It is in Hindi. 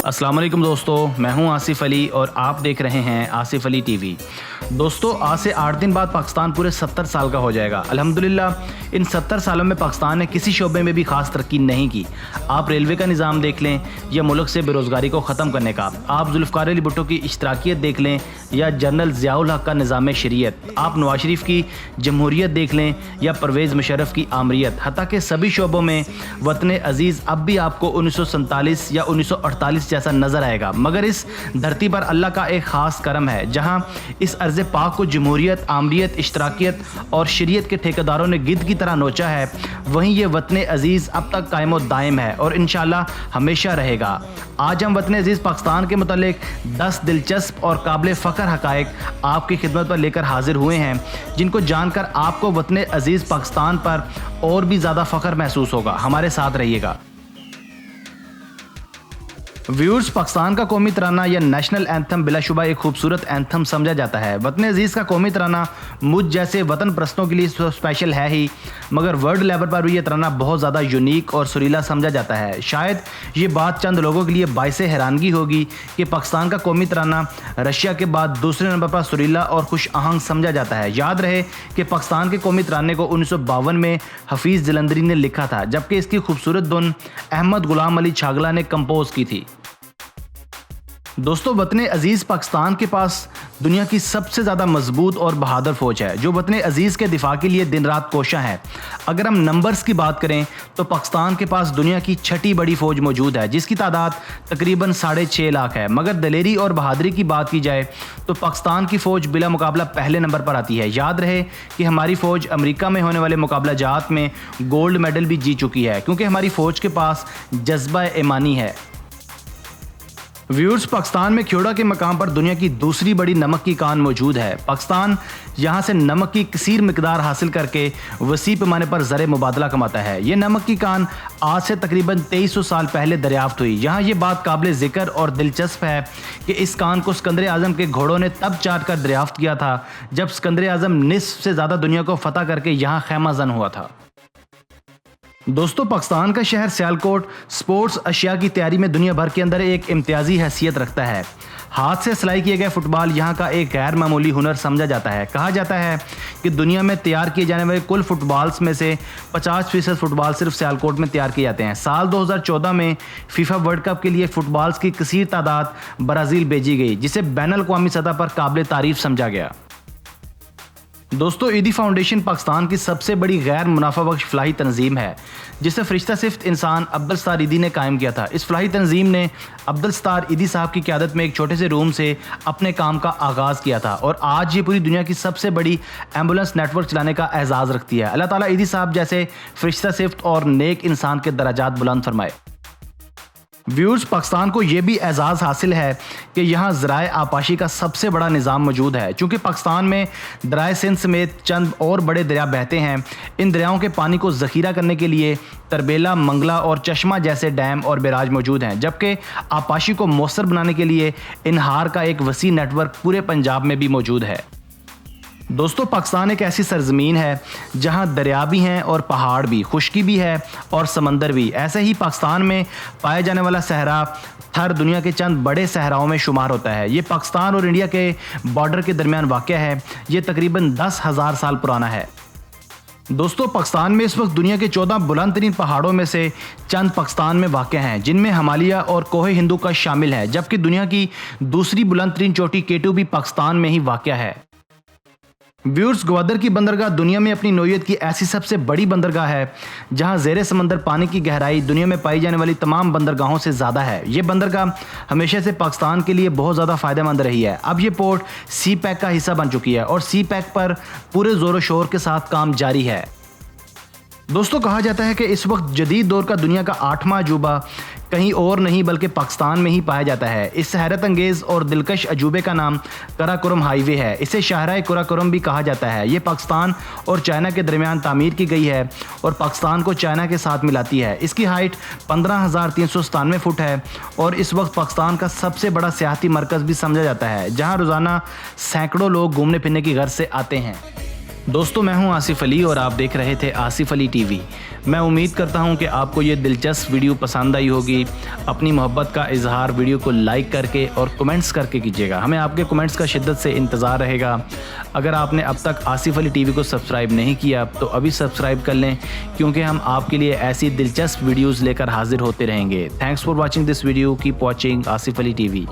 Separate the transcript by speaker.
Speaker 1: अस्सलाम वालेकुम दोस्तों, मैं हूं आसिफ अली और आप देख रहे हैं आसिफ अली टीवी। दोस्तों, आज से 8 दिन बाद पाकिस्तान पूरे 70 साल का हो जाएगा। अल्हम्दुलिल्लाह इन 70 सालों में पाकिस्तान ने किसी शोबे में भी खास तरक्की नहीं की। आप रेलवे का निज़ाम देख लें या मुल्क से बेरोज़गारी को ख़त्म करने का, आप जुल्फ़िकार अली भुट्टो की इश्तराकियत देख लें या जनरल ज़ियाउल हक़ का निज़ाम शरीयत, आप नवाज शरीफ की जमहूरियत देख लें या परवेज़ मुशर्रफ की आमरीत, हत्ता के सभी शोबों में वतन अज़ीज़ अब भी आपको 1947 या 1948 जैसा नज़र आएगा। मगर इस धरती पर अल्लाह का एक ख़ास करम है, जहाँ इस अर्ज़ पाक को जमहूरियत, आमरीत, इश्तराकियत और शरीयत के ठेकेदारों ने गिद्ध की तरह नोचा है, वहीं ये वतन अज़ीज़ अब तक कायम व दायम है और इंशाअल्लाह हमेशा रहेगा। आज हम वतन अज़ीज़ पाकिस्तान के मुतालिक 10 दिलचस्प और काबिल फ़ख्र हक़ाइक़ आपकी खिदमत पर लेकर हाजिर हुए हैं, जिनको जानकर आपको वतन अज़ीज़ पाकिस्तान पर और भी ज़्यादा फ़ख्र महसूस होगा। हमारे साथ रहिएगा। व्यूअर्स, पाकिस्तान का कौमी तराना या नेशनल एंथम बिलाशुबा एक खूबसूरत एंथम समझा जाता है। वतन अज़ीज़ का कौमी तराना मुझ जैसे वतन परस्तों के लिए स्पेशल है ही, मगर वर्ल्ड लेवल पर भी ये तराना बहुत ज़्यादा यूनिक और सुरीला समझा जाता है। शायद ये बात चंद लोगों के लिए बाइसे हैरानगी होगी कि पाकिस्तान का कौमी तराना रशिया के बाद दूसरे नंबर पर सुरीला और खुश आहंग समझा जाता है। याद रहे कि पाकिस्तान के कौमी तराने को 1952 में हफीज़ जलंधरी ने लिखा था, जबकि इसकी खूबसूरत धुन अहमद गुलाम अली छागला ने कंपोज की थी। दोस्तों, वतन अज़ीज़ पाकिस्तान के पास दुनिया की सबसे ज़्यादा मजबूत और बहादुर फ़ौज है, जो वतन अज़ीज़ के दिफा के लिए दिन रात कोशा है। अगर हम नंबर्स की बात करें तो पाकिस्तान के पास दुनिया की छठी बड़ी फ़ौज मौजूद है, जिसकी तादाद तकरीबन 6.5 लाख है। मगर दलेरी और बहादुरी की बात की जाए तो पाकिस्तान की फ़ौज बिला मुकाबला पहले नंबर पर आती है। याद रहे कि हमारी फ़ौज अमेरिका में होने वाले मुकाबला जात में गोल्ड मेडल भी जीत चुकी है, क्योंकि हमारी फ़ौज के पास जज्बा ईमानी है। व्यूअर्स, पाकिस्तान में ख्योड़ा के मकाम पर दुनिया की दूसरी बड़ी नमक की कान मौजूद है। पाकिस्तान यहाँ से नमक की कसीर मिकदार हासिल करके वसी पैमाने पर ज़र मुबादला कमाता है। ये नमक की कान आज से तकरीबन 2300 साल पहले दरियाफ्त हुई। यहाँ ये बात काबिल ज़िक्र और दिलचस्प है कि इस कान को सिकंदर आज़म के घोड़ों ने तब चाट कर दरियाफ्त किया था जब सिकंदर आज़म निस्फ से ज़्यादा दुनिया को फतह करके यहाँ खैमा जन हुआ था। दोस्तों, पाकिस्तान का शहर सियालकोट स्पोर्ट्स अशिया की तैयारी में दुनिया भर के अंदर एक इम्तियाजी हैसियत रखता है। हाथ से सिलाई किए गए फुटबॉल यहाँ का एक गैर मामूली हुनर समझा जाता है। कहा जाता है कि दुनिया में तैयार किए जाने वाले कुल फुटबॉल्स में से 50% फुटबॉल सिर्फ सियालकोट में तैयार किए जाते हैं। साल 2014 में फीफा वर्ल्ड कप के लिए फुटबॉल्स की कसीर तादाद ब्राज़ील भेजी गई, जिसे बैनुल अक़वामी सतह पर काबिल तारीफ समझा गया। दोस्तों, ईदी फाउंडेशन पाकिस्तान की सबसे बड़ी गैर मुनाफा बख्श फलाही तंजीम है, जिसे फरिश्ता सिफ्त इंसान अब्दुल सत्तार ईदी ने कायम किया था। इस फलाही तंजीम ने अब्दुल सत्तार ईदी साहब की क़यादत में एक छोटे से रूम से अपने काम का आगाज़ किया था और आज ये पूरी दुनिया की सबसे बड़ी एम्बुलेंस नेटवर्क चलाने का एजाज़ रखती है। अल्लाह ताला ईदी साहब जैसे फरिश्ता सिफ्त और नेक इंसान के दराजात बुलंद फरमाए। व्यूअर्स, पाकिस्तान को यह भी एजाज़ हासिल है कि यहाँ ज़राए आपाशी का सबसे बड़ा निज़ाम मौजूद है। चूँकि पाकिस्तान में दरियाए सिंध समेत चंद और बड़े दरिया बहते हैं, इन दरियाओं के पानी को ज़ख़ीरा करने के लिए तरबेला, मंगला और चश्मा जैसे डैम और बैराज मौजूद हैं, जबकि आपाशी को मौसर बनाने के लिए इनहार का एक वसी नेटवर्क पूरे पंजाब में भी मौजूद है। दोस्तों, पाकिस्तान एक ऐसी सरजमीन है जहां दरिया भी हैं और पहाड़ भी, खुश्की भी है और समंदर भी। ऐसे ही पाकिस्तान में पाया जाने वाला सहरा थर दुनिया के चंद बड़े सहराओं में शुमार होता है। ये पाकिस्तान और इंडिया के बॉर्डर के दरमियान वाक़या है। ये तकरीबन 10,000 साल पुराना है। दोस्तों, पाकिस्तान में इस वक्त दुनिया के 14 बुलंद तरीन पहाड़ों में से चंद पाकिस्तान में वाक़या हैं, जिनमें हिमालय और कोहे हिंदू का शामिल है, जबकि दुनिया की दूसरी बुलंद तरीन चोटी K2 भी पाकिस्तान में ही वाक़या है। व्यूअर्स, ग्वादर की बंदरगाह दुनिया में अपनी नौइयत की ऐसी सबसे बड़ी बंदरगाह है जहां ज़ेरे समंदर पानी की गहराई दुनिया में पाई जाने वाली तमाम बंदरगाहों से ज़्यादा है। ये बंदरगाह हमेशा से पाकिस्तान के लिए बहुत ज़्यादा फ़ायदेमंद रही है। अब ये पोर्ट सी पैक का हिस्सा बन चुकी है और सी पैक पर पूरे ज़ोर शोर के साथ काम जारी है। दोस्तों, कहा जाता है कि इस वक्त जदीद दौर का दुनिया का 8वां अजूबा कहीं और नहीं बल्कि पाकिस्तान में ही पाया जाता है। इस हैरत अंगेज़ और दिलकश अजूबे का नाम कराकोरम हाईवे है। इसे शाहराए कराकोरम भी कहा जाता है। ये पाकिस्तान और चाइना के दरमियान तामीर की गई है और पाकिस्तान को चाइना के साथ मिलाती है। इसकी हाइट 15,397 फुट है और इस वक्त पाकिस्तान का सबसे बड़ा सियाहती मरकज़ भी समझा जाता है, जहाँ रोज़ाना सैकड़ों लोग घूमने फिरने की गर्ज से आते हैं। दोस्तों मैं हूं आसिफ अली और आप देख रहे थे आसिफ अली टीवी। मैं उम्मीद करता हूं कि आपको ये दिलचस्प वीडियो पसंद आई होगी। अपनी मोहब्बत का इजहार वीडियो को लाइक करके और कमेंट्स करके कीजिएगा। हमें आपके कमेंट्स का शिद्दत से इंतज़ार रहेगा। अगर आपने अब तक आसिफ अली टीवी को सब्सक्राइब नहीं किया तो अभी सब्सक्राइब कर लें, क्योंकि हम आपके लिए ऐसी दिलचस्प वीडियोज़ लेकर हाजिर होते रहेंगे। Thanks for watching this video. Keep watching Asif Ali TV.